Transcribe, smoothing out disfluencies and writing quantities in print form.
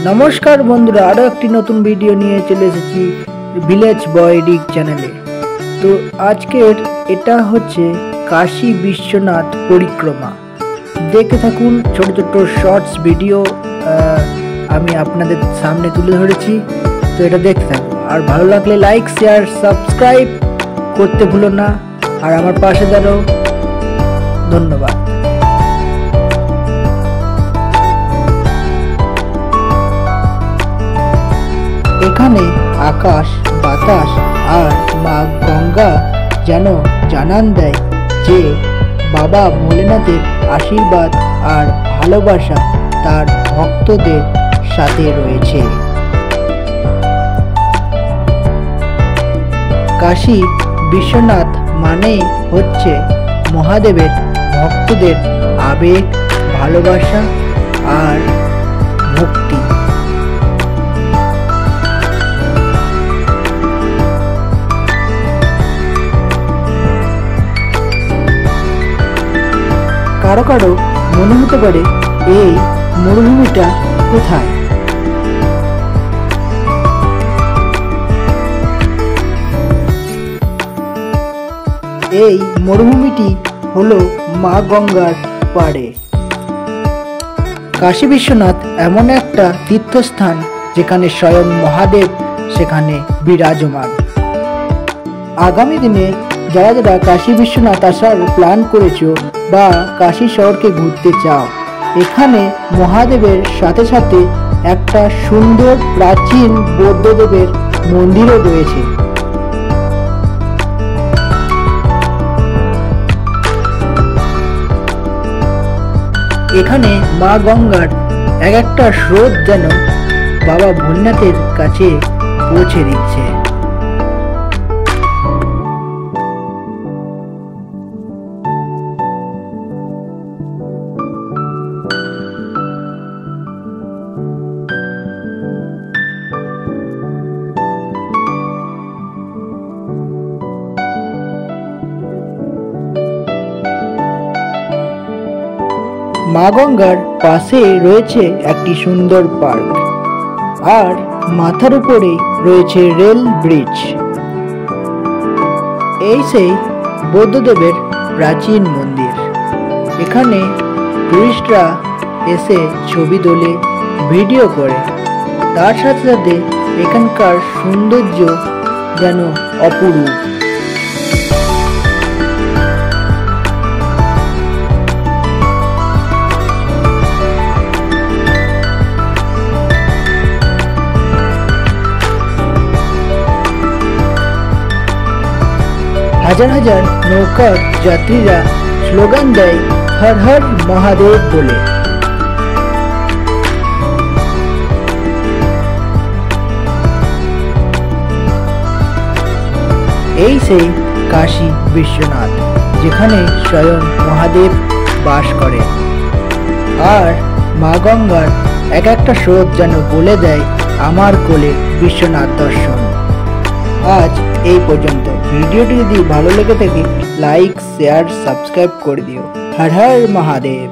नमस्कार बंधुरा आरो एक नतून भिडियो निये चले एसेछि विलेज बॉय डिग चैनेले। तो आजकेर एटा होच्छे काशी विश्वनाथ परिक्रमा। देखते थाकुन छोटो छोटो शर्ट्स भिडियो आमी आपनादेर सामने तुले धरेछि। तो एटा देखते थाकुन और भालो लागले लाइक शेयर सबस्क्राइब करते भुलो ना और आमार पाशे दाঁড়াও। धन्यवाद। এখানে আকাশ বাতাস আর মা গঙ্গা যেন জানান দেয় যে বাবা ভোলেনাথের আশীর্বাদ আর ভালোবাসা তার ভক্তদের সাথে রয়েছে। কাশী বিশ্বনাথ মানে হচ্ছে মহাদেবের ভক্তদের আবেগ ভালোবাসা আর ভক্তি। কারো কারো মনে হতে পারে এই মরুভূমিটা কোথায়। এই মরুভূমিটি হলো মা গঙ্গার পাড়ে। কাশী বিশ্বনাথ এমন একটা তীর্থস্থান যেখানে স্বয়ং মহাদেব সেখানে বিরাজমান। আগামী দিনে যারা যারা কাশী বিশ্বনাথ আসার প্ল্যান করেছো বা কাশী শহরকে ঘুরতে চাও, এখানে মহাদেবের সাথে সাথে একটা সুন্দর প্রাচীন বৌদ্ধদেবের মন্দিরও রয়েছে। এখানে মা গঙ্গার এক একটা স্রোত যেন বাবা ভোলেনাথের কাছে পৌঁছে দিচ্ছে। মা গঙ্গার পাশে রয়েছে একটি সুন্দর পার্ক আর মাথার উপরে রয়েছে রেল ব্রিজ। এই সেই বৌদ্ধদেবের প্রাচীন মন্দির। এখানে টুরিস্টরা এসে ছবি তোলে ভিডিও করে, তার সাথে সাথে এখানকার সৌন্দর্য যেন অপূর্ব। হাজার হাজার নৌকার যাত্রীরা স্লোগান দেয় হর হর মহাদেব বলে। এই সেই কাশী বিশ্বনাথ যেখানে স্বয়ং মহাদেব বাস করে আর মা গঙ্গার এক একটা স্রোত যেন বলে দেয় আমার কোলে বিশ্বনাথ দর্শন। আজ এই পর্যন্ত। ভিডিওটি যদি ভালো লেগে থাকে লাইক শেয়ার সাবস্ক্রাইব করে দিও। হর হর মহাদেব।